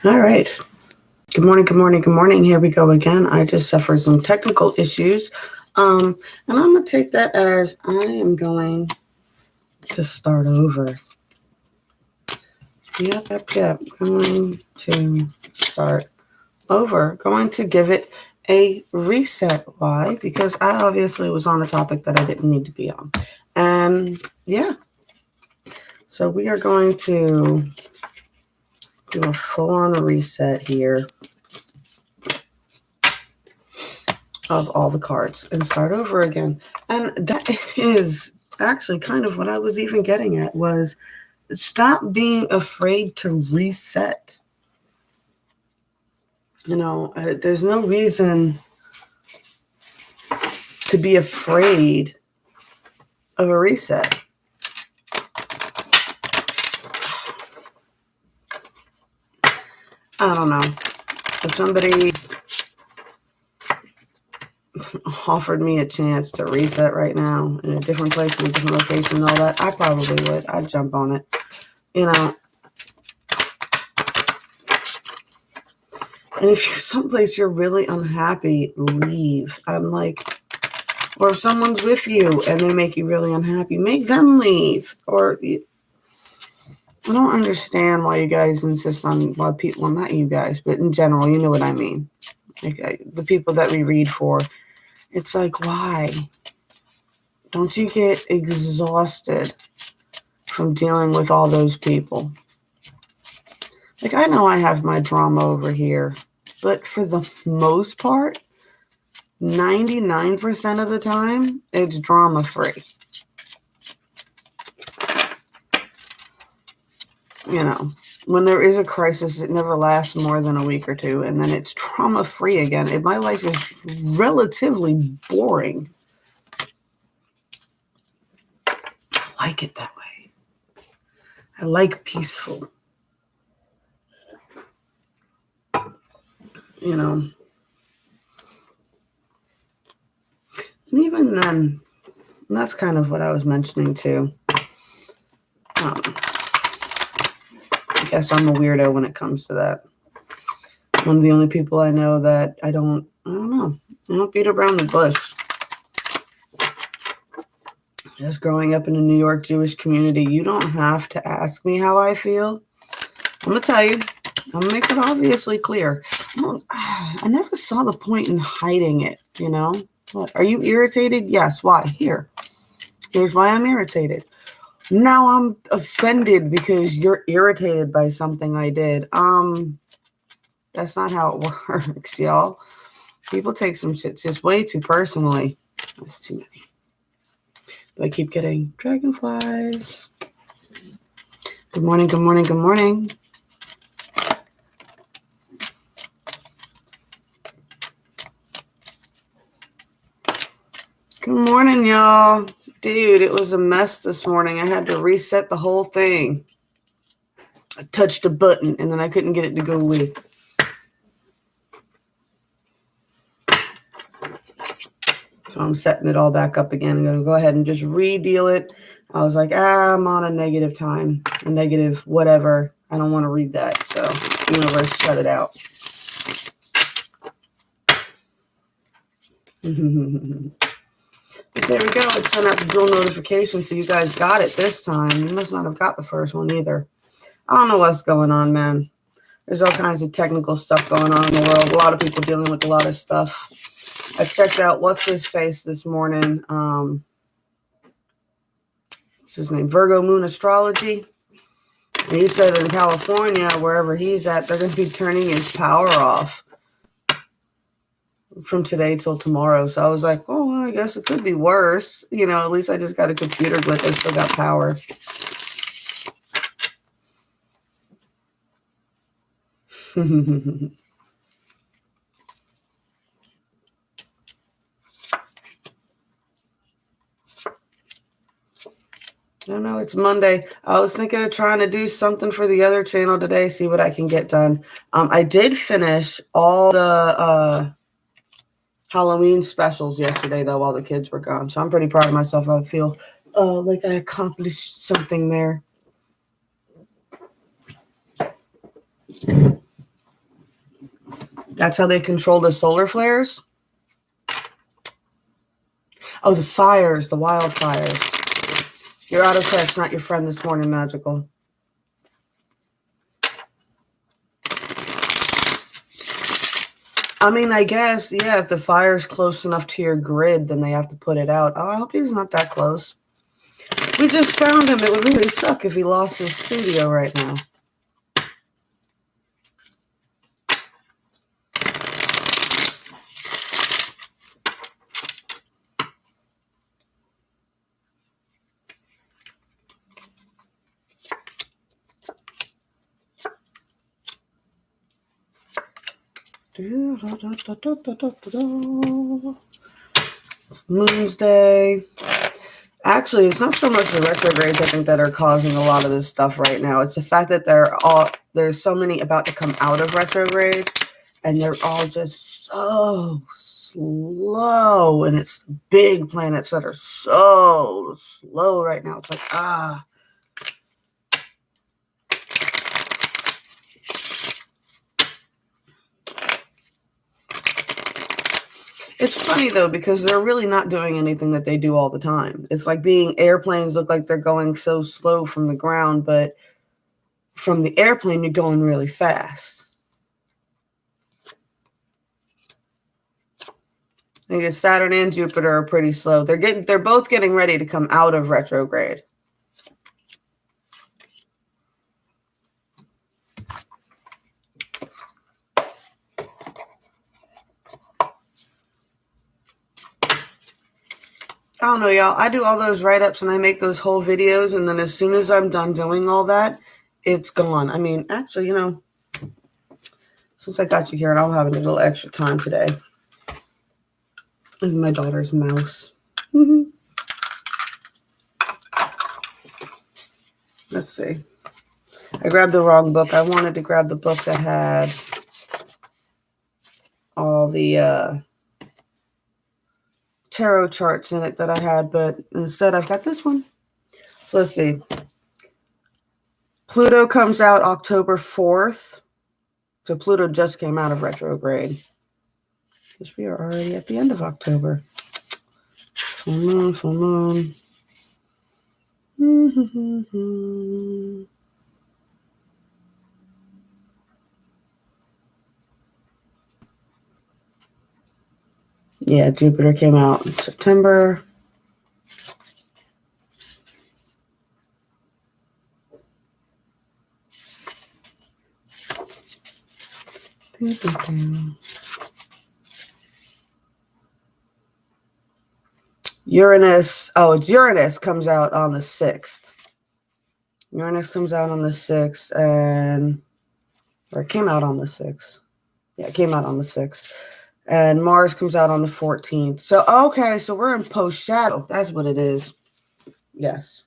All right. Good morning, good morning, good morning. Here we go again. I just suffered some technical issues. And I'm going to take that as I am going to start over. Yep. Going to start over. Going to give it a reset. Why? Because I obviously was on a topic that I didn't need to be on. And yeah. So we are going to do a full-on reset here of all the cards and start over again. And that is actually kind of what I was even getting at, was stop being afraid to reset. There's no reason to be afraid of a reset. I don't know. If somebody offered me a chance to reset right now in a different place, in a different location and all that, I probably would. I'd jump on it. And if you're someplace you're really unhappy, leave. Or if someone's with you and they make you really unhappy, make them leave. Or I don't understand why you guys insist on why people, well, not you guys, but in general, you know what I mean. The people that we read for, it's like, why? Don't you get exhausted from dealing with all those people? I know I have my drama over here, but for the most part, 99% of the time, it's drama-free. When there is a crisis, it never lasts more than a week or two, and then it's drama-free again. And my life is relatively boring. I like it that way. I like peaceful. And even then, that's kind of what I was mentioning too. I guess I'm a weirdo when it comes to that. One of the only people I know that I don't know. I don't beat around the bush. Just growing up in a New York Jewish community, you don't have to ask me how I feel. I'm going to tell you. I'm going to make it obviously clear. I never saw the point in hiding it, What, are you irritated? Yes. Why? Here's why I'm irritated. Now I'm offended because you're irritated by something I did. That's not how it works, y'all. People take some shit just way too personally. That's too many. But I keep getting dragonflies. Good morning, good morning, good morning. Good morning, y'all. Dude, it was a mess this morning. I had to reset the whole thing. I touched a button, and then I couldn't get it to go away. So I'm setting it all back up again. I'm going to go ahead and just re-deal it. I was like, I'm on a negative time, a negative whatever. I don't want to read that. So universe, shut it out. There we go. It sent out the dual notification, so you guys got it this time. You must not have got the first one either. I don't know what's going on, man. There's all kinds of technical stuff going on in the world. A lot of people dealing with a lot of stuff. I checked out what's his face this morning. What's his name? Virgo Moon Astrology. And he said in California, wherever he's at, they're going to be turning his power off from today till tomorrow. So I was like, oh, well, I guess it could be worse. At least I just got a computer glitch. I still got power. I don't know. It's Monday. I was thinking of trying to do something for the other channel today, see what I can get done. I did finish all the Halloween specials yesterday, though, while the kids were gone. So I'm pretty proud of myself. I feel like I accomplished something there. That's how they control the solar flares? Oh, the fires, the wildfires. Your auto text, not your friend this morning, Magical. I mean, I guess, yeah, if the fire's close enough to your grid, then they have to put it out. Oh, I hope he's not that close. We just found him. It would really suck if he lost his studio right now. Moon's Day. Actually, it's not so much the retrogrades, I think, that are causing a lot of this stuff right now. It's the fact that there's so many about to come out of retrograde, and they're all just so slow. And it's big planets that are so slow right now. It's like, It's funny, though, because they're really not doing anything that they do all the time. It's like airplanes look like they're going so slow from the ground, but from the airplane, you're going really fast. I guess Saturn and Jupiter are pretty slow. They're both getting ready to come out of retrograde. I don't know, y'all. I do all those write-ups and I make those whole videos, and then as soon as I'm done doing all that, it's gone. I mean, actually, since I got you here, I'll have a little extra time today. And my daughter's mouse. Let's see. I grabbed the wrong book. I wanted to grab the book that had all the tarot charts in it that I had, but instead I've got this one. So let's see. Pluto comes out October 4th. So Pluto just came out of retrograde. Because we are already at the end of October. Full moon, full moon. Yeah, Jupiter came out in September. Uranus. Oh, it's Uranus comes out on the 6th. Uranus comes out on the 6th, or it came out on the 6th. Yeah, it came out on the 6th. And Mars comes out on the 14th. So, okay, so we're in post-shadow. That's what it is. Yes.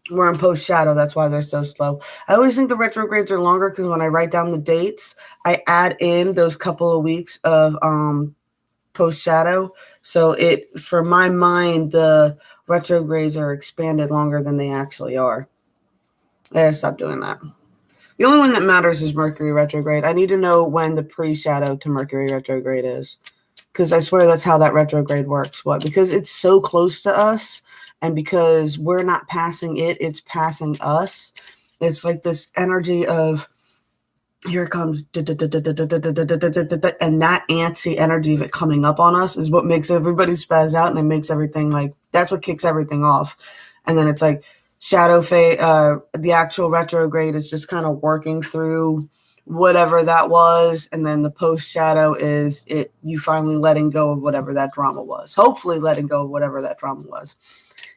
We're in post-shadow. That's why they're so slow. I always think the retrogrades are longer because when I write down the dates, I add in those couple of weeks of post-shadow. So for my mind, the retrogrades are expanded longer than they actually are. I gotta stop doing that. The only one that matters is Mercury retrograde. I need to know when the pre-shadow to Mercury retrograde is, because I swear that's how that retrograde works. What? Because it's so close to us, and because we're not passing it, it's passing us. It's like this energy of, here it comes, and that antsy energy of it coming up on us is what makes everybody spaz out, and it makes everything that's what kicks everything off. And then it's like, shadow fade, the actual retrograde is just kind of working through whatever that was, and then the post shadow is you finally letting go of whatever that drama was. Hopefully letting go of whatever that drama was.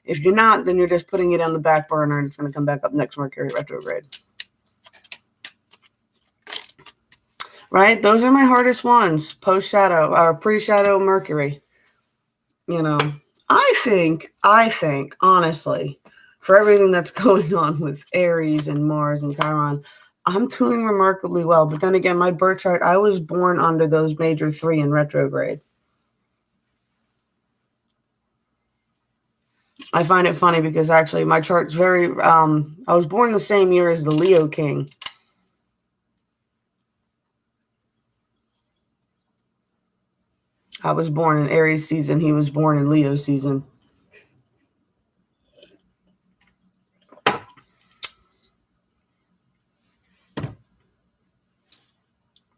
If you're not, then you're just putting it on the back burner, and it's going to come back up next Mercury retrograde. Right? Those are my hardest ones. Post shadow or pre-shadow Mercury. I think honestly, for everything that's going on with Aries and Mars and Chiron, I'm doing remarkably well. But then again, my birth chart, I was born under those major 3 in retrograde. I find it funny because actually my chart's very, I was born the same year as the Leo King. I was born in Aries season. He was born in Leo season.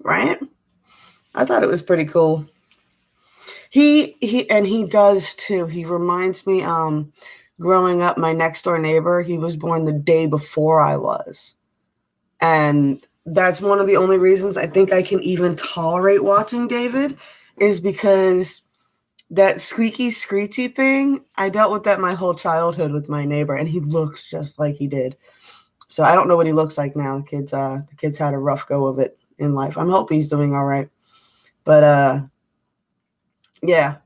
Right? I thought it was pretty cool. He does too. He reminds me, growing up, my next door neighbor, he was born the day before I was. And that's one of the only reasons I think I can even tolerate watching David, is because that squeaky screechy thing, I dealt with that my whole childhood with my neighbor, and he looks just like he did. So I don't know what he looks like now. The kids had a rough go of it in life. I'm hoping he's doing all right. But yeah.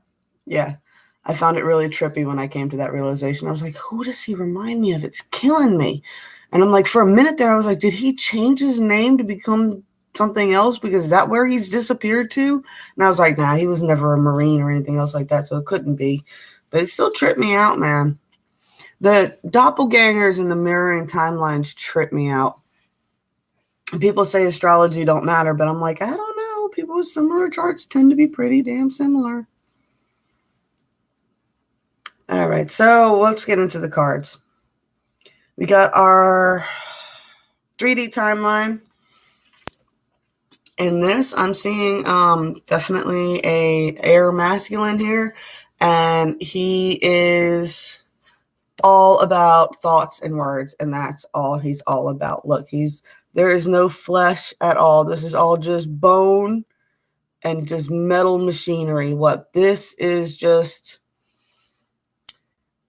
I found it really trippy when I came to that realization. I was like, who does he remind me of? It's killing me. And I'm like, for a minute there, I was like, did he change his name to become something else? Because is that where he's disappeared to? And I was like, nah, he was never a Marine or anything else like that, so it couldn't be. But it still tripped me out, man. The doppelgangers and the mirroring timelines trip me out. People say astrology don't matter, but I'm like, I don't know. People with similar charts tend to be pretty damn similar. All right, so let's get into the cards. We got our 3D timeline. In this, I'm seeing definitely a air masculine here, and he is all about thoughts and words, and that's all he's all about. Look, there is no flesh at all. This is all just bone and just metal machinery. What this is just,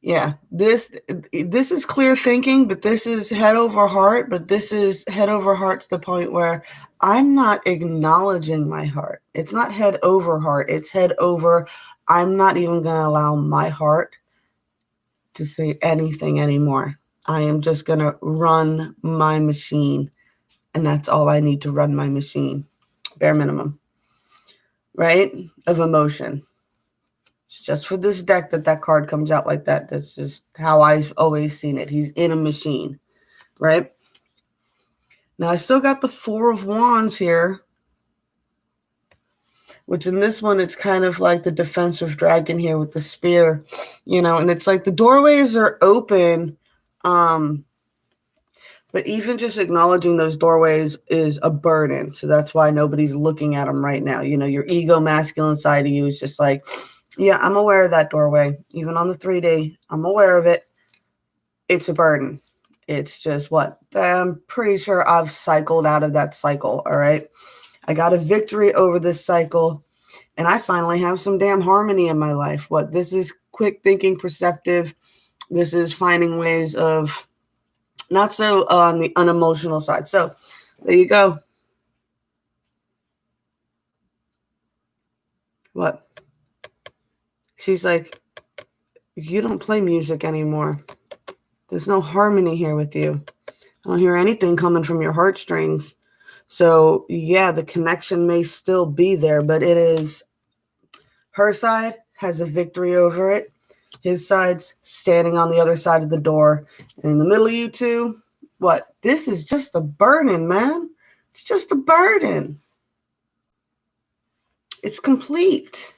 yeah, this is clear thinking, but this is head over heart. But this is head over heart to the point where I'm not acknowledging my heart. It's not head over heart. It's head over. I'm not even going to allow my heart to say anything anymore. I am just going to run my machine. And that's all I need to run my machine. Bare minimum. Right? Of emotion. It's just for this deck that card comes out like that. That's just how I've always seen it. He's in a machine. Right? Now, I still got the Four of Wands here, which in this one, it's kind of like the defensive dragon here with the spear, and it's like the doorways are open, but even just acknowledging those doorways is a burden. So that's why nobody's looking at them right now. Your ego masculine side of you is just like, yeah, I'm aware of that doorway. Even on the 3D, I'm aware of it. It's a burden. It's just what? I'm pretty sure I've cycled out of that cycle, all right? I got a victory over this cycle, and I finally have some damn harmony in my life. What? This is quick thinking, perceptive. This is finding ways of not so on the unemotional side. So there you go. What? She's like, you don't play music anymore. There's no harmony here with you. I don't hear anything coming from your heartstrings. So, yeah, the connection may still be there, but it is her side has a victory over it. His side's standing on the other side of the door. And in the middle of you two, what? This is just a burden, man. It's just a burden. It's complete.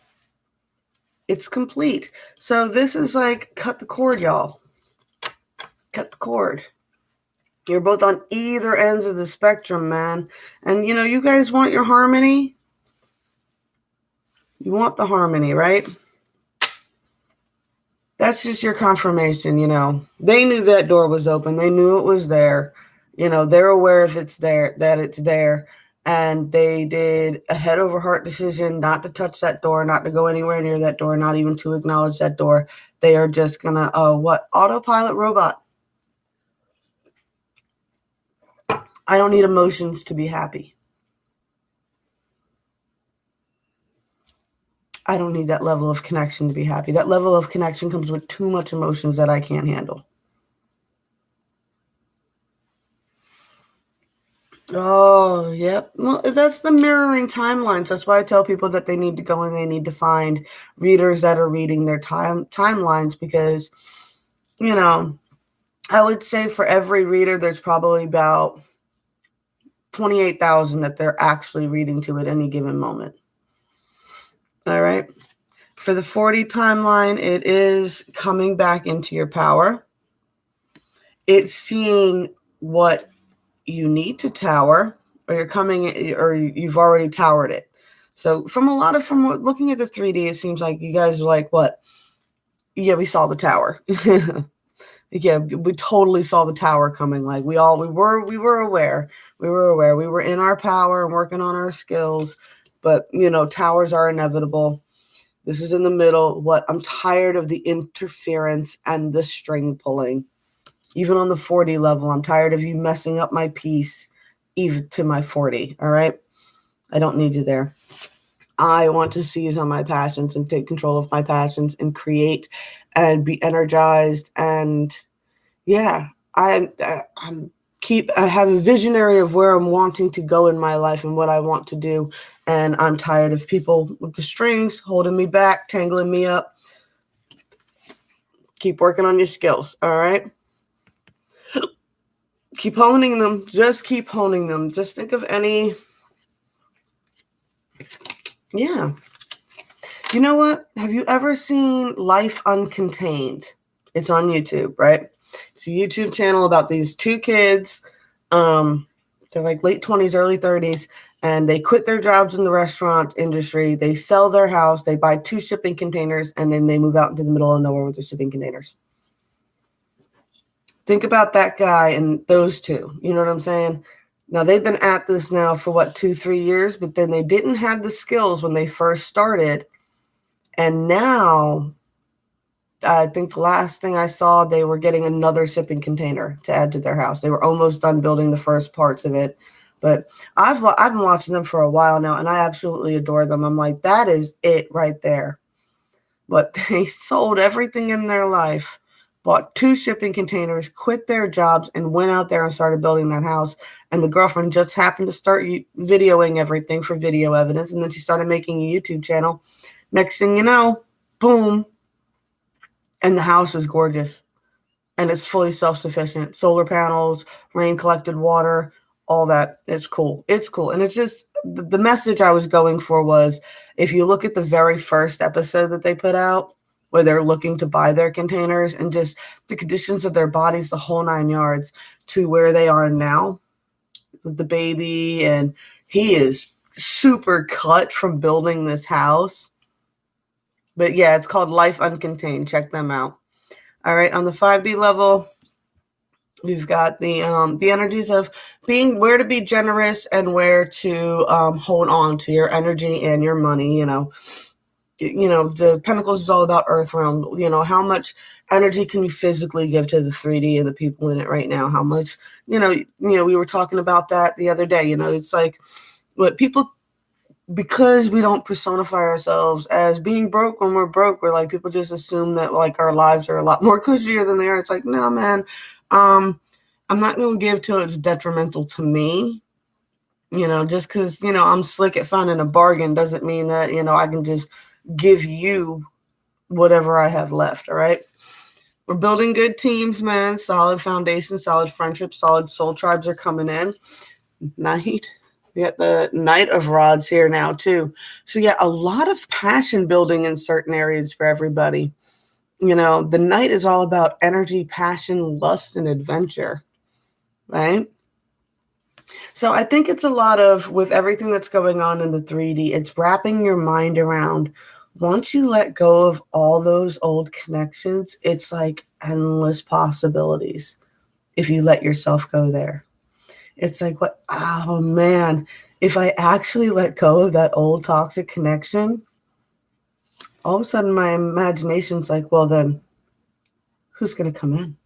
It's complete. So this is like cut the cord, y'all. Cut the cord. You're both on either ends of the spectrum, man. And, you guys want your harmony. You want the harmony, right? That's just your confirmation, They knew that door was open. They knew it was there. They're aware if it's there, that it's there. And they did a head over heart decision not to touch that door, not to go anywhere near that door, not even to acknowledge that door. They are just going to, autopilot robot. I don't need emotions to be happy. I don't need that level of connection to be happy. That level of connection comes with too much emotions that I can't handle. Oh, yep. Well, that's the mirroring timelines. That's why I tell people that they need to go and they need to find readers that are reading their timelines because, I would say for every reader, there's probably about 28,000 that they're actually reading to at any given moment. All right. For the 40 timeline, it is coming back into your power. It's seeing what you need to tower, or you've already towered it. So from looking at the 3D, it seems like you guys are like, what? Yeah, we saw the tower. Yeah, we totally saw the tower coming. Like we were aware. We were in our power and working on our skills, but towers are inevitable. This is in the middle. I'm tired of the interference and the string pulling. Even on the 40 level, I'm tired of you messing up my peace, even to my 40. All right. I don't need you there. I want to seize on my passions and take control of my passions and create and be energized. And yeah, I have a visionary of where I'm wanting to go in my life and what I want to do. And I'm tired of people with the strings holding me back, tangling me up. Keep working on your skills. All right. Keep honing them. Just keep honing them. Just think of any. Yeah. You know what? Have you ever seen Life Uncontained? It's on YouTube, right? It's a YouTube channel about these two kids. They're like late 20s, early 30s, and they quit their jobs in the restaurant industry. They sell their house. They buy 2 shipping containers, and then they move out into the middle of nowhere with the shipping containers. Think about that guy and those two. You know what I'm saying? Now, they've been at this now for 2-3 years, but then they didn't have the skills when they first started. And now, I think the last thing I saw, they were getting another shipping container to add to their house. They were almost done building the first parts of it. But I've been watching them for a while now, and I absolutely adore them. I'm like, that is it right there. But they sold everything in their life, bought 2 shipping containers, quit their jobs, and went out there and started building that house. And the girlfriend just happened to start videoing everything for video evidence, and then she started making a YouTube channel. Next thing you know, boom, and the house is gorgeous. And it's fully self-sufficient. Solar panels, rain-collected water, all that. It's cool. It's cool. And it's just, the message I was going for was, if you look at the very first episode that they put out, where they're looking to buy their containers and just the conditions of their bodies, the whole 9 yards, to where they are now with the baby. And he is super cut from building this house. But yeah, it's called Life Uncontained. Check them out. All right, on the 5D level, we've got the energies of where to be generous and where to hold on to your energy and your money. The Pentacles is all about Earth realm. How much energy can you physically give to the 3D and the people in it right now? How much, we were talking about that the other day. It's like what people. Because we don't personify ourselves as being broke when we're broke, we're like, people just assume that like our lives are a lot more cushier than they are. It's like, no, man, I'm not going to give till it's detrimental to me. Just because, I'm slick at finding a bargain doesn't mean that, I can just give you whatever I have left. All right. We're building good teams, man. Solid foundation, solid friendships, solid soul tribes are coming in. Night. We got the Knight of Rods here now, too. So, yeah, a lot of passion building in certain areas for everybody. The Knight is all about energy, passion, lust, and adventure, right? So I think it's a lot of, with everything that's going on in the 3D, it's wrapping your mind around, once you let go of all those old connections, it's like endless possibilities if you let yourself go there. It's like, oh man, if I actually let go of that old toxic connection, all of a sudden my imagination's like, well then, who's going to come in?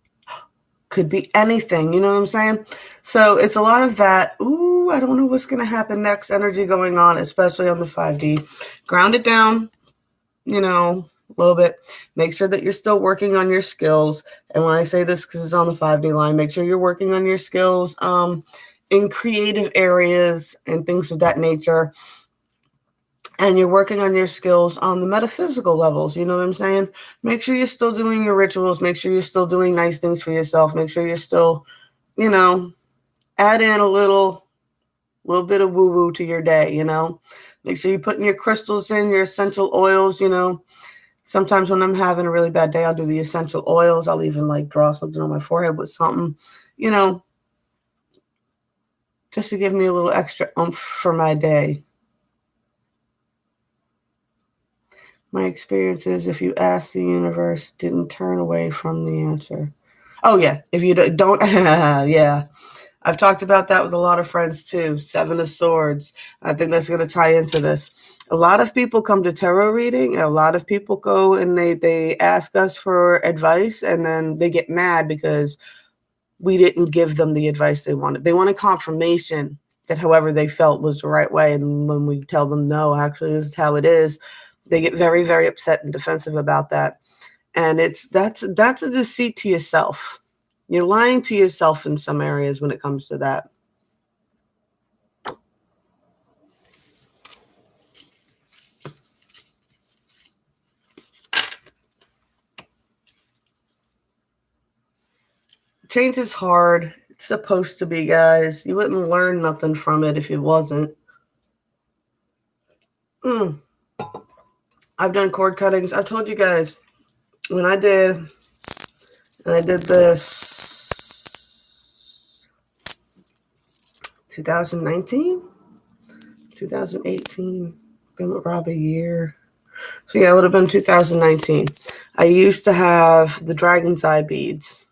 Could be anything, you know what I'm saying? So it's a lot of that, ooh, I don't know what's going to happen next energy going on, especially on the 5D. Ground it down, a little bit. Make sure that you're still working on your skills. And when I say this, because it's on the 5D line, make sure you're working on your skills in creative areas and things of that nature. And you're working on your skills on the metaphysical levels. You know what I'm saying? Make sure you're still doing your rituals. Make sure you're still doing nice things for yourself. Make sure you're still, add in a little bit of woo-woo to your day, Make sure you're putting your crystals in, your essential oils, Sometimes when I'm having a really bad day, I'll do the essential oils. I'll even like draw something on my forehead with something, just to give me a little extra oomph for my day. My experience is if you ask the universe, didn't turn away from the answer. Oh, yeah. If you don't, yeah. I've talked about that with a lot of friends too. Seven of Swords. I think that's going to tie into this. A lot of people come to tarot reading, and a lot of people go and they ask us for advice, and then they get mad because we didn't give them the advice they wanted. They wanted confirmation that however they felt was the right way. And when we tell them, no, actually, this is how it is, they get very, very upset and defensive about that. And that's a deceit to yourself. You're lying to yourself in some areas when it comes to that. Change is hard. It's supposed to be, guys. You wouldn't learn nothing from it if it wasn't. I've done cord cuttings. I told you guys when I did this 2019, 2018, been with Rob a year. So yeah, it would have been 2019. I used to have the dragon's eye beads,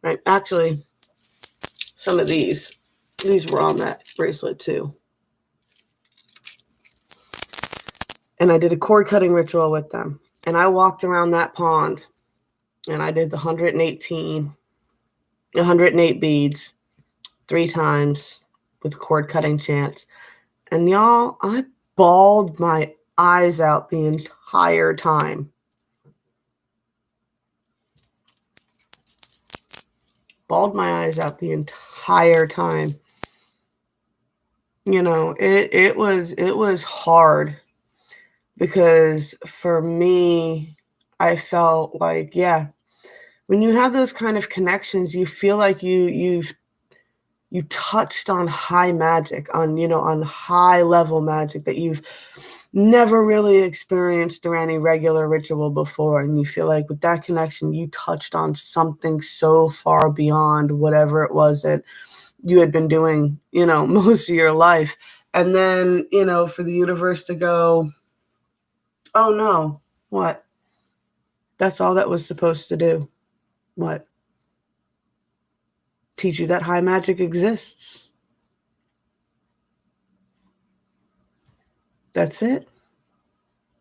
right? Actually, some of these were on that bracelet too. And I did a cord cutting ritual with them. And I walked around that pond and I did the 108 beads 3 times with cord cutting chants. And y'all, I bawled my eyes out the entire time. Bawled my eyes out the entire time. It was hard because for me, I felt like, yeah, when you have those kind of connections, you feel like you touched on high magic, on high level magic that you've never really experienced through any regular ritual before. And you feel like with that connection, you touched on something so far beyond whatever it was that you had been doing, most of your life. And then, for the universe to go, oh no, what? That's all that was supposed to do. What? Teach you that high magic exists. That's it.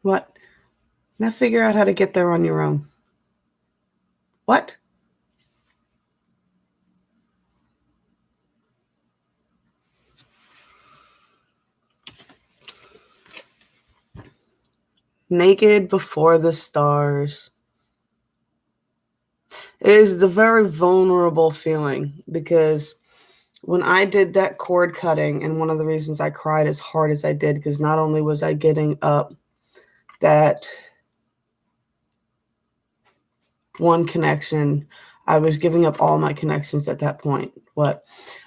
What? Now figure out how to get there on your own. What? Naked before the stars. It is the very vulnerable feeling because when I did that cord cutting, and one of the reasons I cried as hard as I did, because not only was I getting up that one connection, I was giving up all my connections at that point.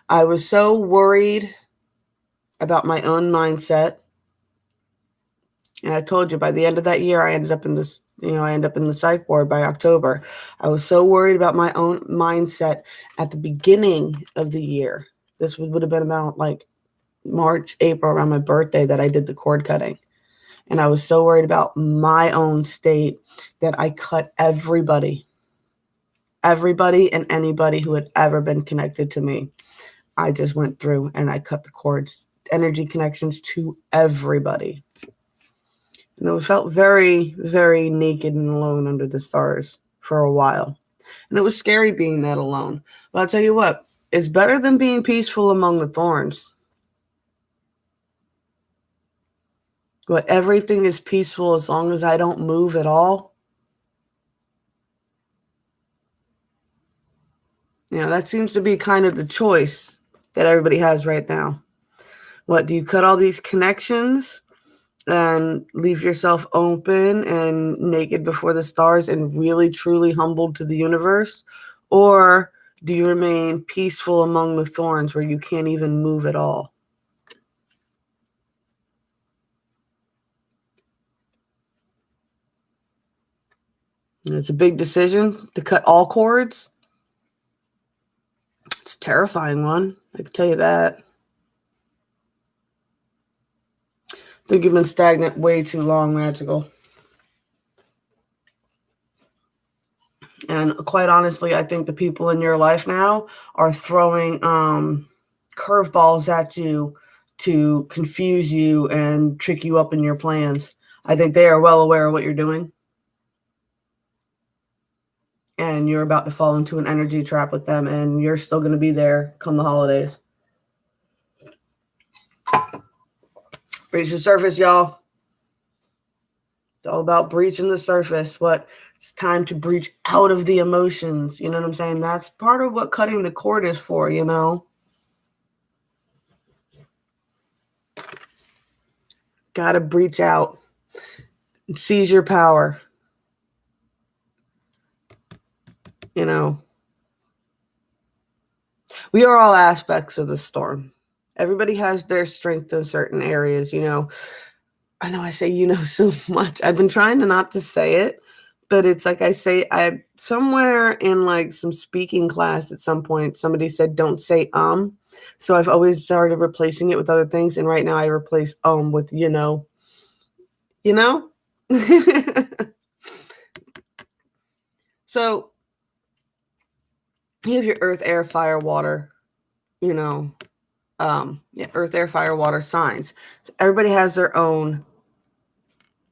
I was so worried about my own mindset. And I told you by the end of that year, I ended up in this, I ended up in the psych ward by October. I was so worried about my own mindset at the beginning of the year. This would have been about like March, April, around my birthday that I did the cord cutting. And I was so worried about my own state that I cut everybody and anybody who had ever been connected to me. I just went through and I cut the cords, energy connections to everybody. And it felt very, very naked and alone under the stars for a while. And it was scary being that alone. But I'll tell you what, it's better than being peaceful among the thorns. But everything is peaceful as long as I don't move at all. That seems to be kind of the choice that everybody has right now. What, do you cut all these connections and leave yourself open and naked before the stars and really, truly humbled to the universe? Or do you remain peaceful among the thorns where you can't even move at all? It's a big decision to cut all cords. It's a terrifying one. I can tell you that. I think you've been stagnant way too long, Magical. And quite honestly, I think the people in your life now are throwing curveballs at you to confuse you and trick you up in your plans. I think they are well aware of what you're doing. And you're about to fall into an energy trap with them, and you're still going to be there come the holidays. Breach the surface, y'all. It's all about breaching the surface. It's time to breach out of the emotions. You know what I'm saying? That's part of what cutting the cord is for, you know? Got to breach out. Seize your power. You know? We are all aspects of the storm. Everybody has their strength in certain areas, you know? I know I say, you know, so much. I've been trying to not to say it, but it's like I somewhere in like some speaking class at some point, somebody said, don't say, So I've always started replacing it with other things. And right now I replace, with, you know? So you have your earth, air, fire, water, you know, earth, air, fire, water signs. So everybody has their own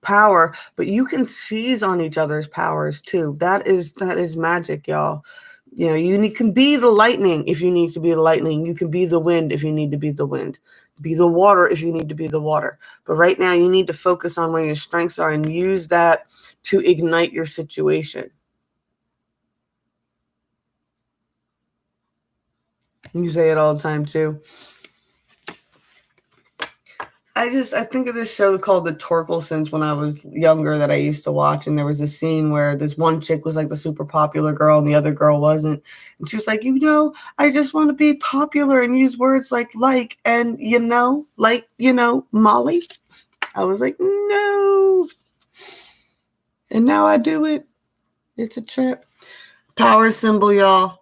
power, but you can seize on each other's powers too. That is magic, y'all. You know, you can be the lightning if you need to be the lightning. You can be the wind if you need to be the wind. Be the water if you need to be the water. But right now you need to focus on where your strengths are and use that to ignite your situation. You say it all the time too. I think of this show called The Torkelsons when I was younger that I used to watch. And there was a scene where this one chick was like the super popular girl and the other girl wasn't. And she was like, you know, I just want to be popular and use words like, and, you know, Molly. I was like, no. And now I do it. It's a trip. Power symbol, y'all.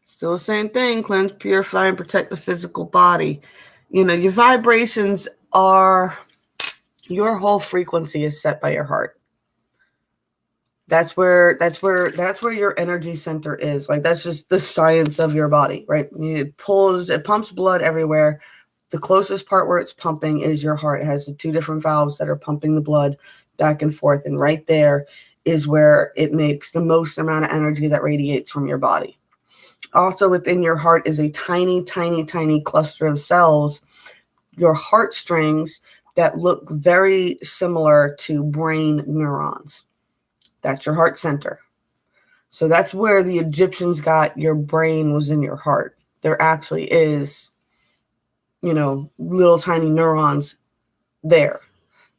Still the same thing. Cleanse, purify, and protect the physical body. You know, your vibrations are, your whole frequency is set by your heart. That's where your energy center is. Like, that's just the science of your body, right? It pumps blood everywhere. The closest part where it's pumping is your heart. It has the two different valves that are pumping the blood back and forth. And right there is where it makes the most amount of energy that radiates from your body. Also within your heart is a tiny, tiny, tiny cluster of cells, your heartstrings, that look very similar to brain neurons. That's your heart center. So that's where the Egyptians got your brain was in your heart. There actually is, you know, little tiny neurons there.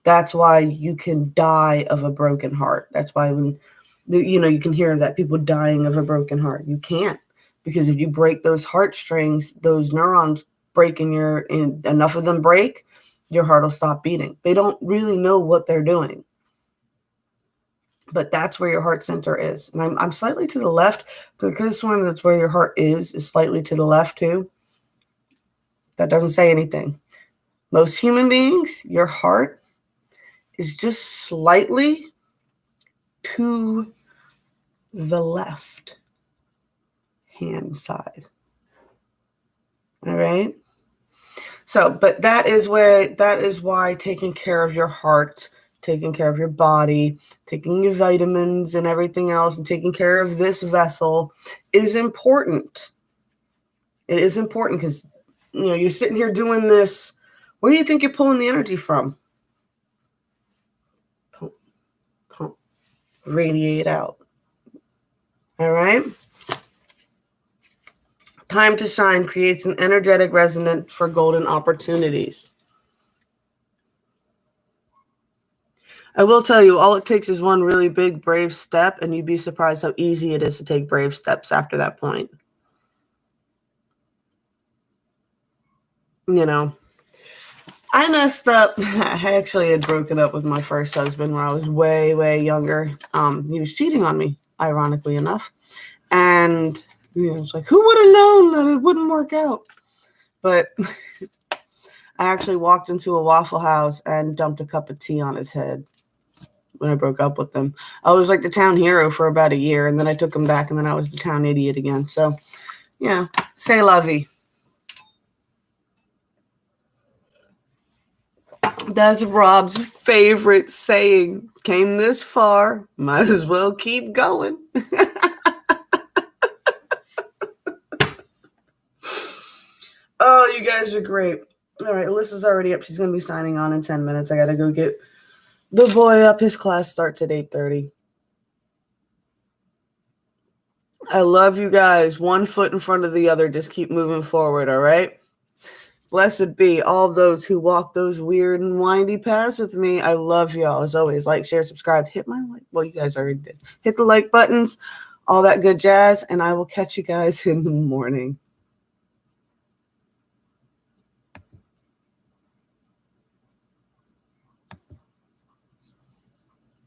That's why you can die of a broken heart. That's why you can hear that people dying of a broken heart. You can't. Because if you break those heartstrings, those neurons break and enough of them break, your heart will stop beating. They don't really know what they're doing. But that's where your heart center is. And I'm slightly to the left, because that's where your heart is slightly to the left too. That doesn't say anything. Most human beings, your heart is just slightly to the left hand side. All right. So, but that is why taking care of your heart, taking care of your body, taking your vitamins and everything else, and taking care of this vessel is important. It is important because, you know, you're sitting here doing this. Where do you think you're pulling the energy from? Pump, radiate out. All right. Time to shine creates an energetic resonance for golden opportunities. I will tell you, all it takes is one really big, brave step, and you'd be surprised how easy it is to take brave steps after that point. You know, I messed up. I actually had broken up with my first husband when I was way, way younger. He was cheating on me, ironically enough. And it's like, who would have known that it wouldn't work out? But I actually walked into a Waffle House and dumped a cup of tea on his head when I broke up with him. I was like the town hero for about a year, and then I took him back, and then I was the town idiot again. So, yeah, c'est la vie. That's Rob's favorite saying. Came this far, might as well keep going. Oh, you guys are great. All right, Alyssa's already up. She's going to be signing on in 10 minutes. I got to go get the boy up. His class starts at 8:30. I love you guys. One foot in front of the other. Just keep moving forward, all right? Blessed be all those who walk those weird and windy paths with me. I love y'all. As always, like, share, subscribe. Hit my like. Well, you guys already did. Hit the like buttons, all that good jazz, and I will catch you guys in the morning.